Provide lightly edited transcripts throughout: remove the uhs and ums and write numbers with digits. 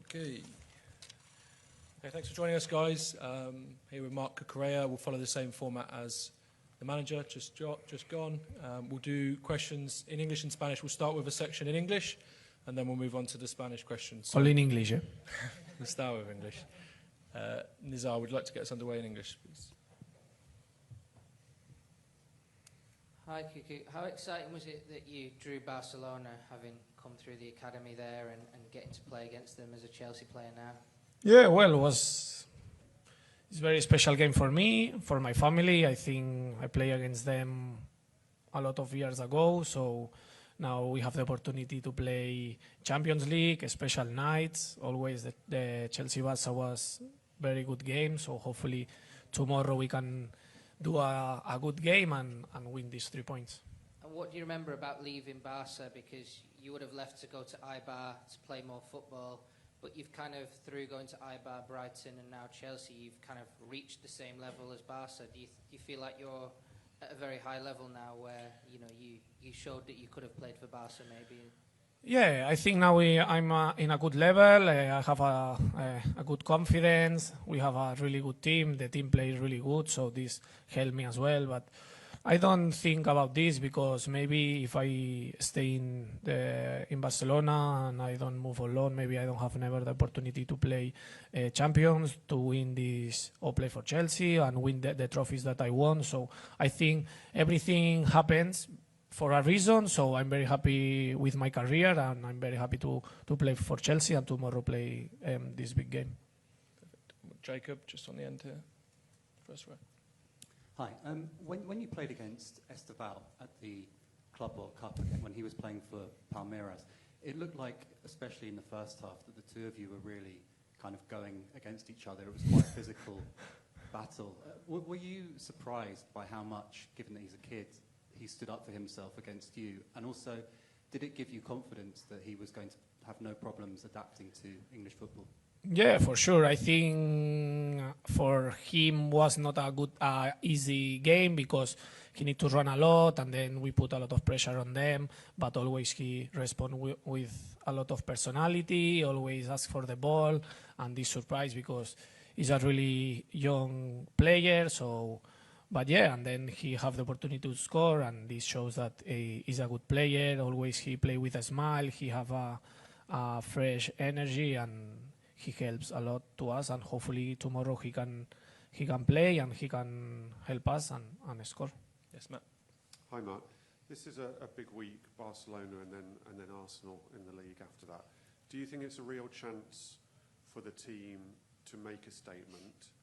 Okay. Okay, thanks for joining us, guys. Here with Marc Cucurella. We'll follow the same format as the manager, just gone. We'll do questions in English and Spanish. We'll start with a section in English, and then we'll move on to the Spanish questions. So, all in English, yeah? We'll start with English. Nizar, would you like to get us underway in English, please? Hi, Cucu. How exciting was it that you drew Barcelona, having come through the academy there and getting to play against them as a Chelsea player now? Yeah, well, it's a very special game for me, for my family. I think I played against them a lot of years ago, so now we have the opportunity to play Champions League, special nights. Always the Chelsea-Barca was very good game, so hopefully tomorrow we can do a good game and win these 3 points. And what do you remember about leaving Barca? Because you would have left to go to Eibar to play more football, but you've kind of, through going to Eibar, Brighton and now Chelsea, you've kind of reached the same level as Barca. Do you feel like you're at a very high level now where, you know, you showed that you could have played for Barca maybe? Yeah, I think now I'm in a good level. I have a good confidence. We have a really good team. The team plays really good, so this helped me as well. But I don't think about this because maybe if I stay in Barcelona and I don't move alone, maybe I don't have never the opportunity to play champions, to win this or play for Chelsea and win the trophies that I won. So I think everything happens for a reason, so I'm very happy with my career and I'm very happy to play for Chelsea and tomorrow play this big game. Perfect. Jacob, just on the end here, first row. Hi. When you played against Esteval at the Club World Cup, when he was playing for Palmeiras, it looked like, especially in the first half, that the two of you were really kind of going against each other. It was quite a physical battle. Were you surprised by how much, given that he's a kid, he stood up for himself against you? And also, did it give you confidence that he was going to have no problems adapting to English football? Yeah, for sure. I think for him was not a good, easy game because he need to run a lot and then we put a lot of pressure on them, but always he respond with a lot of personality, always ask for the ball, and this surprise because he's a really young player, so... But yeah, and then he have the opportunity to score, and this shows that he's a good player. Always he play with a smile. He have a fresh energy, and he helps a lot to us. And hopefully tomorrow he can play and he can help us and score. Yes, Matt. Hi, Mark. This is a big week, Barcelona and then Arsenal in the league after that. Do you think it's a real chance for the team to make a statement?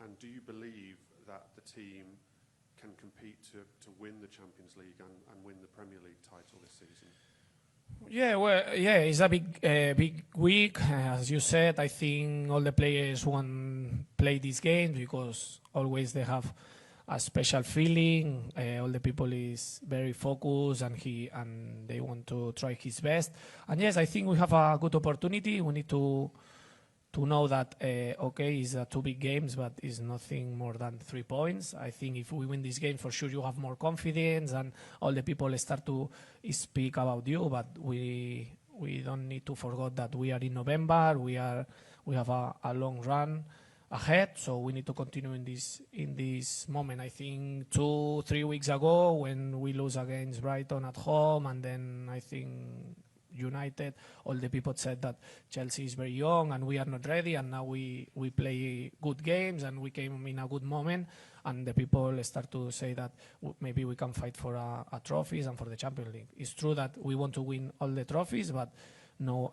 And do you believe that the team can compete to win the Champions League and win the Premier League title this season? Yeah, well, yeah, it's a big week. As you said, I think all the players want to play this game because always they have a special feeling. All the people is very focused and they want to try his best. And yes, I think we have a good opportunity. We need to know that, okay, it's 2 big games, but it's nothing more than 3 points. I think if we win this game, for sure you have more confidence and all the people start to speak about you, but we don't need to forget that we are in November, we have a long run ahead, so we need to continue in this moment. I think 2-3 weeks ago when we lose against Brighton at home, and then I think United, all the people said that Chelsea is very young and we are not ready, and now we play good games and we came in a good moment, and the people start to say that maybe we can fight for a trophies and for the Champions League. It's true that we want to win all the trophies, but no,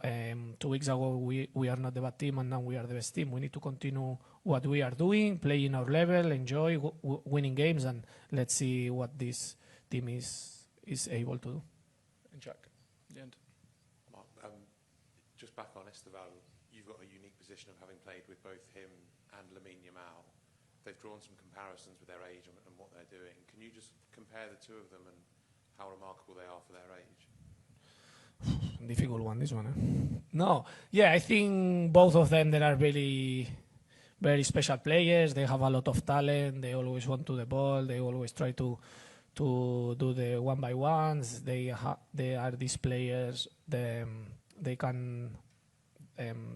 2 weeks ago we are not the bad team and now we are the best team. We need to continue what we are doing, playing our level, enjoy winning games, and let's see what this team is able to do. And Jack, the end. Just back on Esteval, you've got a unique position of having played with both him and Lamine Yamal. They've drawn some comparisons with their age and what they're doing. Can you just compare the two of them and how remarkable they are for their age? Difficult one, this one. No, yeah, I think both of them, they are really very special players. They have a lot of talent. They always want to the ball. They always try to do the 1-by-1s. They are these players. They can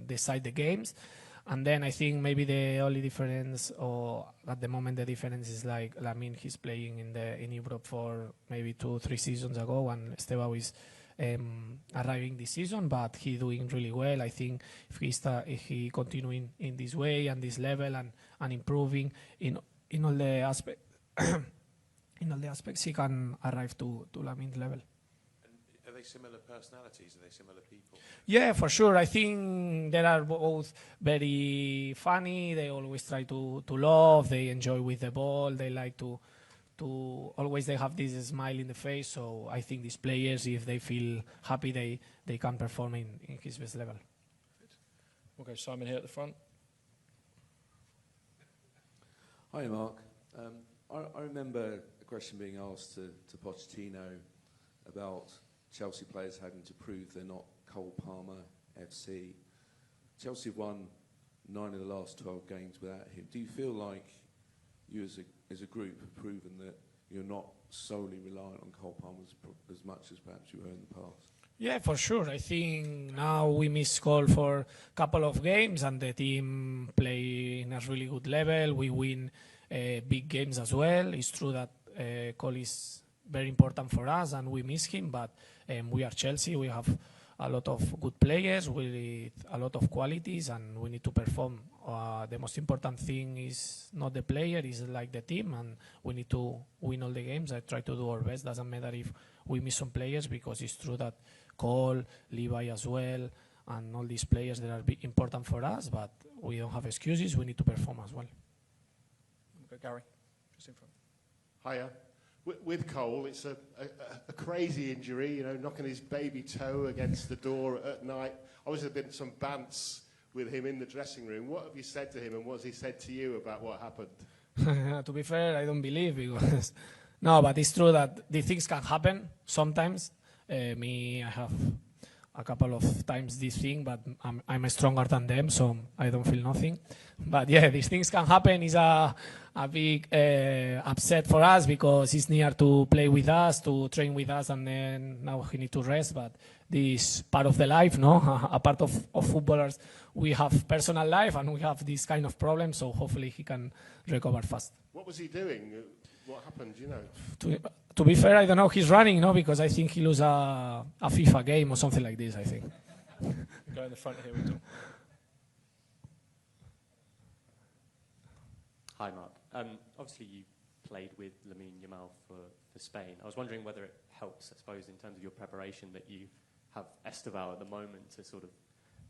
decide the games. And then I think maybe the only difference, or at the moment the difference, is like Lamine, he's playing in Europe for maybe 2-3 seasons ago, and Estevao is arriving this season, but he doing really well. I think if he continuing in this way and this level and improving in all the aspects, in all the aspects, he can arrive to Lamine's level. Are they similar personalities? Are they similar people? Yeah, for sure. I think they are both very funny. They always try to love. They enjoy with the ball. They like to always they have this smile in the face. So I think these players, if they feel happy, they can perform in his best level. We'll go Simon here at the front. Hi, Mark. I remember a question being asked to Pochettino about Chelsea players having to prove they're not Cole Palmer FC. Chelsea have won 9 of the last 12 games without him. Do you feel like you as a group have proven that you're not solely reliant on Cole Palmer as much as perhaps you were in the past? Yeah, for sure. I think now we miss Cole for a couple of games and the team play in a really good level. We win big games as well. It's true that Cole is very important for us and we miss him, but we are Chelsea. We have a lot of good players with a lot of qualities and we need to perform. The most important thing is not the player, it's like the team, and we need to win all the games. I try to do our best. Doesn't matter if we miss some players, because it's true that Cole, Levi as well, and all these players that are important for us, but we don't have excuses. We need to perform as well. We'll go Gary, just in front. Hiya. With Cole, it's a crazy injury, you know, knocking his baby toe against the door at night. Obviously, there's been some bants with him in the dressing room. What have you said to him, and what has he said to you about what happened? To be fair, I don't believe, because no, but it's true that these things can happen sometimes. I have a couple of times this thing, but I'm stronger than them, so I don't feel nothing. But yeah, these things can happen. It's a big upset for us, because he's near to play with us, to train with us, and then now he needs to rest. But this part of the life, no? A part of footballers, we have personal life and we have this kind of problem, so hopefully he can recover fast. What was he doing? What happened, you know? To be fair, I don't know. He's running, no? Because I think he lose a FIFA game or something like this, I think. Go in the front here. With Hi, Mark. Obviously, you played with Lamine Yamal for Spain. I was wondering whether it helps, I suppose, in terms of your preparation, that you have Estevao at the moment to sort of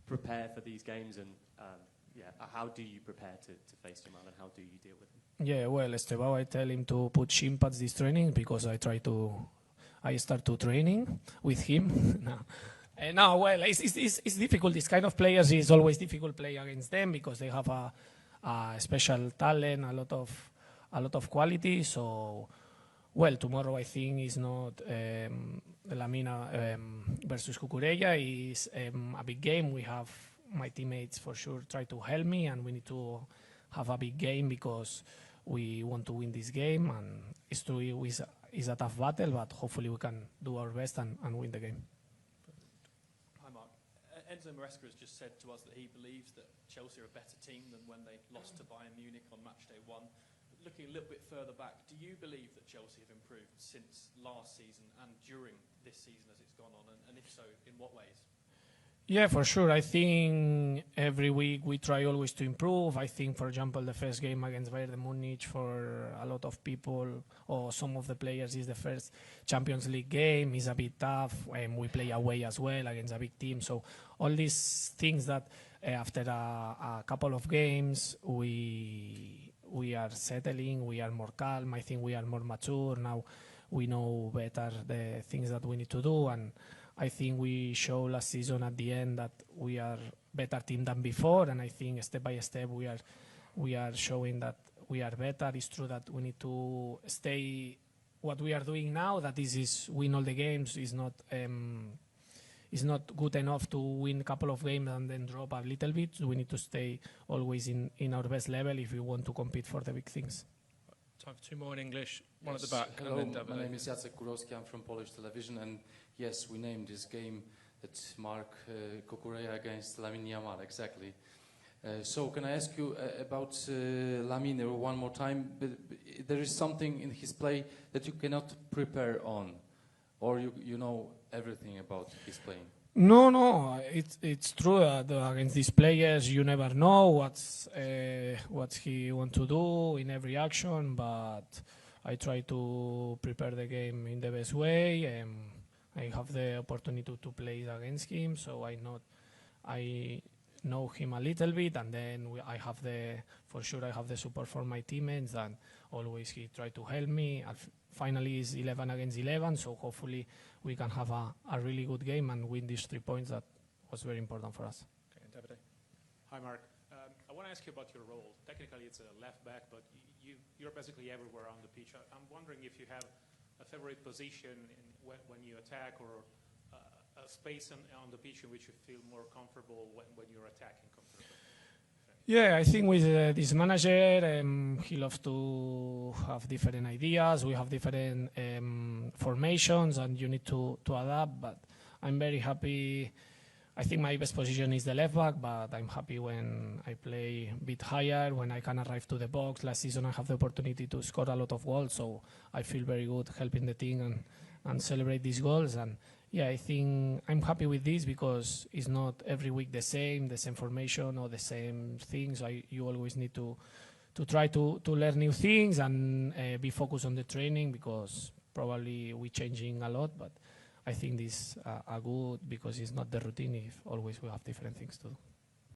prepare for these games, and how do you prepare to face Yamal, and how do you deal with him? Yeah, well, Estevao, I tell him to put shin pads this training, because I start to training with him. No, well, it's difficult. This kind of players is always difficult play against them, because they have a special talent, a lot of quality. So, well, tomorrow I think is not Lamine versus Cucurella. Is a big game. We have my teammates for sure try to help me, and we need to have a big game, because we want to win this game, and it's true it's a tough battle, but hopefully we can do our best and win the game. Hi, Mark. Enzo Maresca has just said to us that he believes that Chelsea are a better team than when they lost to Bayern Munich on match day 1. Looking a little bit further back, do you believe that Chelsea have improved since last season and during this season as it's gone on, and if so, in what ways? Yeah, for sure. I think every week we try always to improve. I think, for example, the first game against Bayern Munich for a lot of people or some of the players is the first Champions League game. It's a bit tough, and we play away as well against a big team. So all these things that after a couple of games we are settling, we are more calm. I think we are more mature now. We know better the things that we need to do, and I think we showed last season at the end that we are better team than before, and I think step by step we are showing that we are better. It's true that we need to stay what we are doing now, that is win all the games, is not good enough to win a couple of games and then drop a little bit. So we need to stay always in our best level if we want to compete for the big things. Time for 2 more in English, one at the back. Hello, and then my name is Jacek Kurowski, I'm from Polish television, and yes, we named this game It's Marc Cucurella against Lamine Yamal, exactly. So can I ask you about Lamine one more time? There is something in his play that you cannot prepare on, or you know everything about his playing? No, it's true that against these players you never know what he want to do in every action, but I try to prepare the game in the best way. I have the opportunity to play against him, so I know him a little bit, and then I have the support for my teammates, and always he try to help me. Finally, it's 11 against 11, so hopefully we can have a really good game and win these 3 points. That was very important for us. Okay, Davide. Hi, Marc. I want to ask you about your role. Technically, it's a left back, but you're basically everywhere on the pitch. I'm wondering if you have a favorite position when you attack, or a space on the pitch in which you feel more comfortable when you're attacking comfortably. Yeah, I think with this manager, he loves to have different ideas. We have different formations, and you need to adapt. But I'm very happy. I think my best position is the left back, but I'm happy when I play a bit higher, when I can arrive to the box. Last season I have the opportunity to score a lot of goals, so I feel very good helping the team and celebrate these goals. And yeah, I think I'm happy with this because it's not every week the same formation or the same things. You always need to try to learn new things and be focused on the training, because probably we're changing a lot, but I think these are good because it's not the routine if always we have different things to do.